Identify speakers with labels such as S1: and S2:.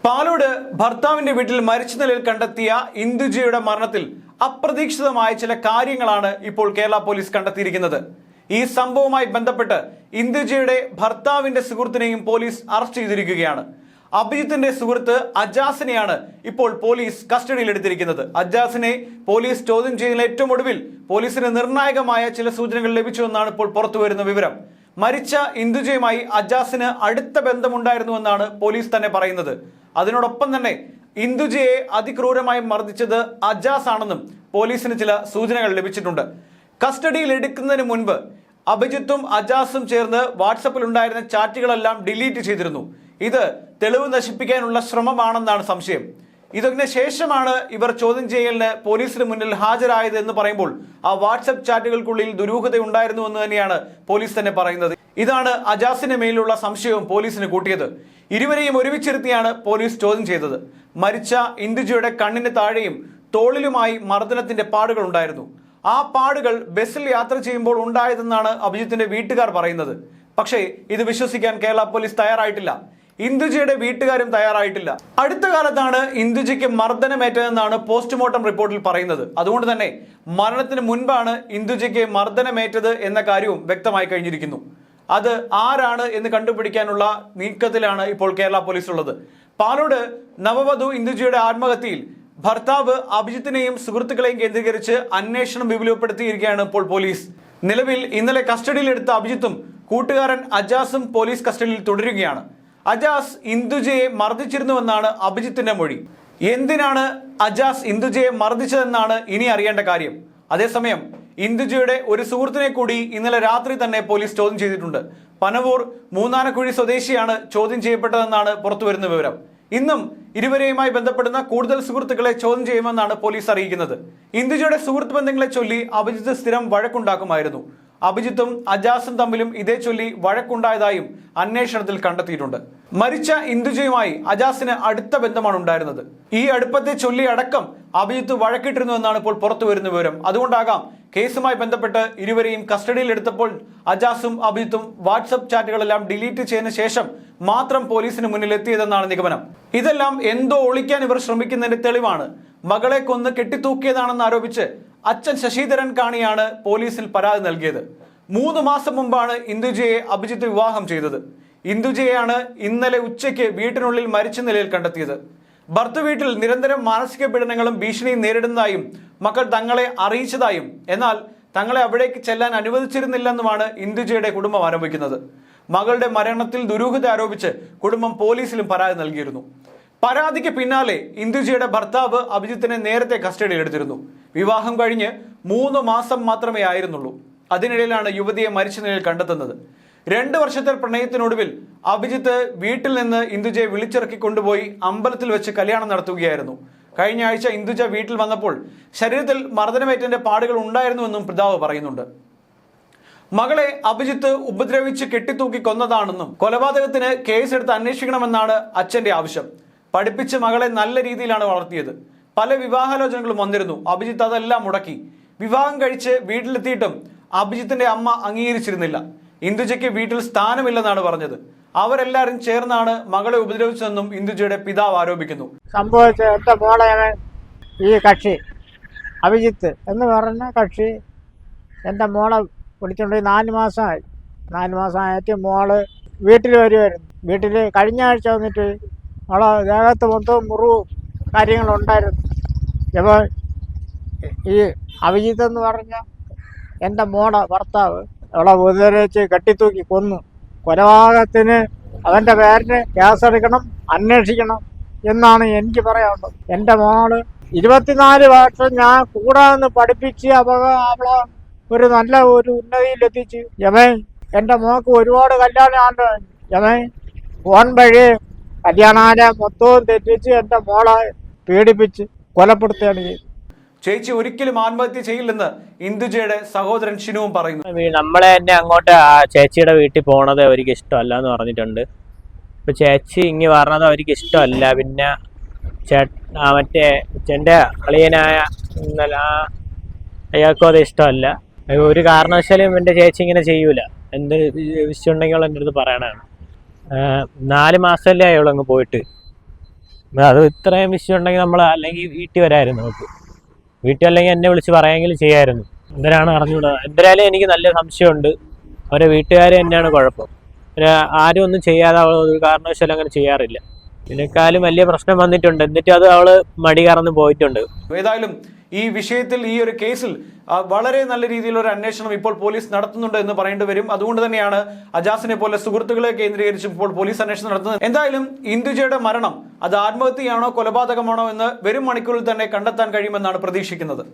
S1: പാലോട് ഭർത്താവിന്റെ വീട്ടിൽ മരിച്ച നിലയിൽ കണ്ടെത്തിയ ഇന്ദുജിയുടെ മരണത്തിൽ അപ്രതീക്ഷിതമായ ചില കാര്യങ്ങളാണ് ഇപ്പോൾ കേരള പോലീസ് കണ്ടെത്തിയിരിക്കുന്നത്. ഈ സംഭവവുമായി ബന്ധപ്പെട്ട് ഇന്ദുജിയുടെ ഭർത്താവിന്റെ സുഹൃത്തിനെയും പോലീസ് അറസ്റ്റ് ചെയ്തിരിക്കുകയാണ്. അഭിജിത്തിന്റെ സുഹൃത്ത് അജാസിനെയാണ് ഇപ്പോൾ പോലീസ് കസ്റ്റഡിയിൽ എടുത്തിരിക്കുന്നത്. അജാസിനെ പോലീസ് ചോദ്യം ചെയ്യുന്നതിൽ ഏറ്റവും ഒടുവിൽ പോലീസിന് നിർണായകമായ ചില സൂചനകൾ ലഭിച്ചുവെന്നാണ് ഇപ്പോൾ പുറത്തുവരുന്ന വിവരം. മരിച്ച ഇന്ദുജയുമായി അജാസിന് അടുത്ത ബന്ധമുണ്ടായിരുന്നുവെന്നാണ് പോലീസ് തന്നെ പറയുന്നത്. അതിനോടൊപ്പം തന്നെ ഇന്ദുജയെ അതിക്രൂരമായി മർദ്ദിച്ചത് അജാസ് ആണെന്നും പോലീസിന് ചില സൂചനകൾ ലഭിച്ചിട്ടുണ്ട്. കസ്റ്റഡിയിൽ എടുക്കുന്നതിന് മുൻപ് അഭിജിത്തും അജാസും ചേർന്ന് വാട്സപ്പിൽ ഉണ്ടായിരുന്ന ചാറ്റുകളെല്ലാം ഡിലീറ്റ് ചെയ്തിരുന്നു. ഇത് തെളിവ് നശിപ്പിക്കാനുള്ള ശ്രമമാണെന്നാണ് സംശയം. ഇതിന് ശേഷമാണ് ഇവർ ചോദ്യം ചെയ്യലിന് പോലീസിന് മുന്നിൽ ഹാജരായത് എന്ന് പറയുമ്പോൾ ആ വാട്സപ്പ് ചാറ്റുകൾക്കുള്ളിൽ ദുരൂഹത ഉണ്ടായിരുന്നു എന്ന് തന്നെയാണ് പോലീസ് തന്നെ പറയുന്നത്. ഇതാണ് അജാസിന് മേലുള്ള സംശയവും പോലീസിന് കൂട്ടിയത്. ഇരുവരെയും ഒരുമിച്ചിരുത്തിയാണ് പോലീസ് ചോദ്യം ചെയ്തത്. മരിച്ച ഇന്ദുജിയുടെ കണ്ണിന് താഴെയും തോളിലുമായി മർദ്ദനത്തിന്റെ പാടുകൾ ഉണ്ടായിരുന്നു. ആ പാടുകൾ ബസ്സിൽ യാത്ര ചെയ്യുമ്പോൾ ഉണ്ടായതെന്നാണ് അഭിജിത്തിന്റെ വീട്ടുകാർ പറയുന്നത്. പക്ഷേ ഇത് വിശ്വസിക്കാൻ കേരള പോലീസ് തയ്യാറായിട്ടില്ല. ഇന്ദുജിയുടെ വീട്ടുകാരും തയ്യാറായിട്ടില്ല. അടുത്ത കാലത്താണ് ഇന്ദുജിക്ക് മർദ്ദനമേറ്റതെന്നാണ് പോസ്റ്റ്മോർട്ടം റിപ്പോർട്ടിൽ പറയുന്നത്. അതുകൊണ്ട് തന്നെ മരണത്തിന് മുൻപാണ് ഇന്ദുജിക്ക് മർദ്ദനമേറ്റത് എന്ന കാര്യവും വ്യക്തമായി കഴിഞ്ഞിരിക്കുന്നു. അത് ആരാണ് എന്ന് കണ്ടുപിടിക്കാനുള്ള നീക്കത്തിലാണ് ഇപ്പോൾ കേരള പോലീസ് ഉള്ളത്. പാലോട് നവവധു ഇന്ദുജിയുടെ ആത്മഹത്യയിൽ ഭർത്താവ് അഭിജിത്തിനെയും സുഹൃത്തുക്കളെയും കേന്ദ്രീകരിച്ച് അന്വേഷണം വിപുലപ്പെടുത്തിയിരിക്കുകയാണ് ഇപ്പോൾ പോലീസ്. നിലവിൽ ഇന്നലെ കസ്റ്റഡിയിലെടുത്ത അഭിജിത്തും കൂട്ടുകാരൻ അജാസും പോലീസ് കസ്റ്റഡിയിൽ തുടരുകയാണ്. അജാസ് ഇന്ദുജയെ മർദ്ദിച്ചിരുന്നുവെന്നാണ് അഭിജിത്തിന്റെ മൊഴി. എന്തിനാണ് അജാസ് ഇന്ദുജയെ മർദ്ദിച്ചതെന്നാണ് ഇനി അറിയേണ്ട കാര്യം. അതേസമയം ഇന്ദുജയുടെ ഒരു സുഹൃത്തിനെ കൂടി ഇന്നലെ രാത്രി തന്നെ പോലീസ് ചോദ്യം ചെയ്തിട്ടുണ്ട്. പനവൂർ മൂന്നാനക്കുഴി സ്വദേശിയാണ് ചോദ്യം ചെയ്യപ്പെട്ടതെന്നാണ് പുറത്തുവരുന്ന വിവരം. ഇന്നും ഇരുവരെയുമായി ബന്ധപ്പെടുന്ന കൂടുതൽ സുഹൃത്തുക്കളെ ചോദ്യം ചെയ്യുമെന്നാണ് പോലീസ് അറിയിക്കുന്നത്. ഇന്ദുജയുടെ സുഹൃത്ത് ബന്ധങ്ങളെ ചൊല്ലി അഭിജിത്ത് സ്ഥിരം വഴക്കുണ്ടാക്കുമായിരുന്നു. അഭിജിത്തും അജാസും തമ്മിലും ഇതേ ചൊല്ലി വഴക്കുണ്ടായതായും അന്വേഷണത്തിൽ കണ്ടെത്തിയിട്ടുണ്ട്. മരിച്ച ഇന്ദുജയുമായി അജാസിന് അടുത്ത ബന്ധമാണ് ഉണ്ടായിരുന്നത്. ഈ അടുപ്പത്തെ ചൊല്ലി അടക്കം അഭിജിത്ത് വഴക്കിട്ടിരുന്നു എന്നാണ് ഇപ്പോൾ പുറത്തു വരുന്ന വിവരം. അതുകൊണ്ടാകാം കേസുമായി ബന്ധപ്പെട്ട് ഇരുവരെയും കസ്റ്റഡിയിൽ എടുത്തപ്പോൾ അജാസും അഭിജിത്തും വാട്സപ്പ് ചാറ്റുകളെല്ലാം ഡിലീറ്റ് ചെയ്തതിനു ശേഷം മാത്രം പോലീസിന് മുന്നിൽ എത്തിയതെന്നാണ് നിഗമനം. ഇതെല്ലാം എന്തോ ഒളിക്കാൻ ഇവർ ശ്രമിക്കുന്നതിന്റെ തെളിവാണ്. മകളെ കൊന്ന് കെട്ടിത്തൂക്കിയതാണെന്ന് ആരോപിച്ച് അച്ഛൻ ശശിധരൻ കാണിയാണ് പോലീസിൽ പരാതി നൽകിയത്. 3 മാസം മുമ്പാണ് ഇന്ദുജയെ അഭിജിത്ത് വിവാഹം ചെയ്തത്. ഇന്ദുജയെയാണ് ഇന്നലെ ഉച്ചയ്ക്ക് വീട്ടിനുള്ളിൽ മരിച്ച നിലയിൽ കണ്ടെത്തിയത്. ഭർത്തു വീട്ടിൽ നിരന്തരം മാനസിക പീഡനങ്ങളും ഭീഷണിയും നേരിടുന്നതായും മക്കൾ തങ്ങളെ അറിയിച്ചതായും എന്നാൽ തങ്ങളെ അവിടേക്ക് ചെല്ലാൻ അനുവദിച്ചിരുന്നില്ലെന്നുമാണ് ഇന്ദുജയുടെ കുടുംബം ആരോപിക്കുന്നത്. മകളുടെ മരണത്തിൽ ദുരൂഹത ആരോപിച്ച് കുടുംബം പോലീസിലും പരാതി നൽകിയിരുന്നു. പരാതിക്ക് പിന്നാലെ ഇന്ദുജയുടെ ഭർത്താവ് അഭിജിത്തിനെ നേരത്തെ കസ്റ്റഡിയിൽ എടുത്തിരുന്നു. വിവാഹം കഴിഞ്ഞ് 3 മാസം മാത്രമേ ആയിരുന്നുള്ളൂ. അതിനിടയിലാണ് യുവതിയെ മരിച്ച നിലയിൽ കണ്ടെത്തുന്നത്. 2 വർഷത്തെ പ്രണയത്തിനൊടുവിൽ അഭിജിത്ത് വീട്ടിൽ നിന്ന് ഇന്ദുജയെ വിളിച്ചിറക്കി കൊണ്ടുപോയി അമ്പലത്തിൽ വെച്ച് കല്യാണം നടത്തുകയായിരുന്നു. കഴിഞ്ഞ ആഴ്ച ഇന്ദുജ വീട്ടിൽ വന്നപ്പോൾ ശരീരത്തിൽ മർദ്ദനമേറ്റന്റെ പാടുകൾ ഉണ്ടായിരുന്നുവെന്നും പിതാവ് പറയുന്നുണ്ട്. മകളെ അഭിജിത്ത് ഉപദ്രവിച്ച് കെട്ടിത്തൂക്കി കൊന്നതാണെന്നും കൊലപാതകത്തിന് കേസെടുത്ത് അന്വേഷിക്കണമെന്നാണ് അച്ഛന്റെ ആവശ്യം. പഠിപ്പിച്ച് മകളെ നല്ല രീതിയിലാണ് വളർത്തിയത്. പല വിവാഹാലോചനകളും വന്നിരുന്നു. അഭിജിത്ത് അതെല്ലാം മുടക്കി. വിവാഹം കഴിച്ച് വീട്ടിലെത്തിയിട്ടും അഭിജിത്തിന്റെ അമ്മ അംഗീകരിച്ചിരുന്നില്ല. ഇന്ദുജയ്ക്ക് വീട്ടിൽ സ്ഥാനമില്ലെന്നാണ് പറഞ്ഞത്. അവരെല്ലാവരും ചേർന്നാണ് മകളെ ഉപദ്രവിച്ചതെന്നും ഇന്ദുജയുടെ പിതാവ് ആരോപിക്കുന്നു.
S2: സംഭവിച്ച എന്റെ മോളെ ഈ കക്ഷി അഭിജിത്ത് എന്ന് പറഞ്ഞ കക്ഷി എൻ്റെ മോളെ വിളിച്ചുകൊണ്ട് 4 മാസമായി. 4 മാസമായിട്ട് മോള് വീട്ടിൽ വരുമായിരുന്നു. വീട്ടിൽ കഴിഞ്ഞ ആഴ്ച വന്നിട്ട് അവളെ ദേഹത്ത് മൊത്തം മുറിവും കാര്യങ്ങളുണ്ടായിരുന്നു. അപ്പോൾ ഈ അഭിജിത്ത് എന്ന് പറഞ്ഞ എൻ്റെ മോളെ ഭർത്താവ് അവളെ ഉപദ്രവിച്ച് കെട്ടിത്തൂക്കി കൊന്നു. കൊലപാതകത്തിന് അവൻ്റെ പേരിന് കേസെടുക്കണം, അന്വേഷിക്കണം എന്നാണ് എനിക്ക് പറയാനുള്ളത്. എൻ്റെ മോള് 24 വർഷം ഞാൻ കൂടെ നിന്ന് പഠിപ്പിച്ച് അവളെ ഒരു നല്ല ഒരു ഉന്നതിയിലെത്തിച്ച് യമേ എൻ്റെ മോൾക്ക് ഒരുപാട് കല്യാണം യമേ ഫോൺ വഴി കല്യാണാല മൊത്തവും തെറ്റിച്ച് എൻ്റെ മോളെ പീഡിപ്പിച്ച് കൊലപ്പെടുത്തുകയാണ് ചെയ്തത്.
S1: ചേച്ചി ഒരിക്കലും ആത്മഹത്യ ചെയ്യില്ലെന്ന് ഇന്ദുജയുടെ സഹോദരൻ ഷിനുവും പറയുന്നു.
S3: നമ്മളെ തന്നെ അങ്ങോട്ട് ആ ചേച്ചിയുടെ വീട്ടിൽ പോണത് അവർക്ക് ഇഷ്ടമല്ല എന്ന് പറഞ്ഞിട്ടുണ്ട്. ഇപ്പൊ ചേച്ചി ഇങ്ങി പറഞ്ഞത് അവർക്ക് ഇഷ്ടമല്ല. പിന്നെ മറ്റേ എൻ്റെ അളിയനായ അയാൾക്കും അത് ഇഷ്ടമല്ല. ഒരു കാരണവശാലും എൻ്റെ ചേച്ചി ഇങ്ങനെ ചെയ്യൂല. എന്ത് വിഷയമുണ്ടെങ്കിൽ എൻ്റെ അടുത്ത് പറയണതാണ്. 4 മാസമല്ലേ അയാളങ്ങ് പോയിട്ട്. അത് ഇത്രയും വിഷയം ഉണ്ടെങ്കിൽ നമ്മൾ അല്ലെങ്കിൽ വീട്ടിൽ വരായിരുന്നു നമുക്ക്. വീട്ടിൽ അല്ലെങ്കിൽ എന്നെ വിളിച്ച് പറയാമെങ്കിലും ചെയ്യായിരുന്നു. എന്തിനാണ് അറിഞ്ഞുകൂടാ. എന്തായാലും എനിക്ക് നല്ല സംശയമുണ്ട്. അവരെ വീട്ടുകാർ തന്നെയാണ് കുഴപ്പം. പിന്നെ ആരും ഒന്നും ചെയ്യാതെ അവൾ ഒരു കാരണവശാലും അങ്ങനെ ചെയ്യാറില്ല. ഇതിനേക്കാളും വലിയ പ്രശ്നം വന്നിട്ടുണ്ട്. എന്നിട്ട് അത് അവള് മടി കറന്ന് പോയിട്ടുണ്ട്.
S1: ഏതായാലും ഈ വിഷയത്തിൽ, ഈ ഒരു കേസിൽ വളരെ നല്ല രീതിയിലുള്ള ഒരു അന്വേഷണം ഇപ്പോൾ പോലീസ് നടത്തുന്നുണ്ട് എന്ന് പറയേണ്ടി വരും. അതുകൊണ്ട് തന്നെയാണ് അജാസിനെ പോലെ സുഹൃത്തുക്കളെ കേന്ദ്രീകരിച്ച് ഇപ്പോൾ പോലീസ് അന്വേഷണം നടത്തുന്നത്. എന്തായാലും ഇന്ദുജയുടെ മരണം അത് ആത്മഹത്യയാണോ കൊലപാതകമാണോ എന്ന് വരും മണിക്കൂറിൽ തന്നെ കണ്ടെത്താൻ കഴിയുമെന്നാണ് പ്രതീക്ഷിക്കുന്നത്.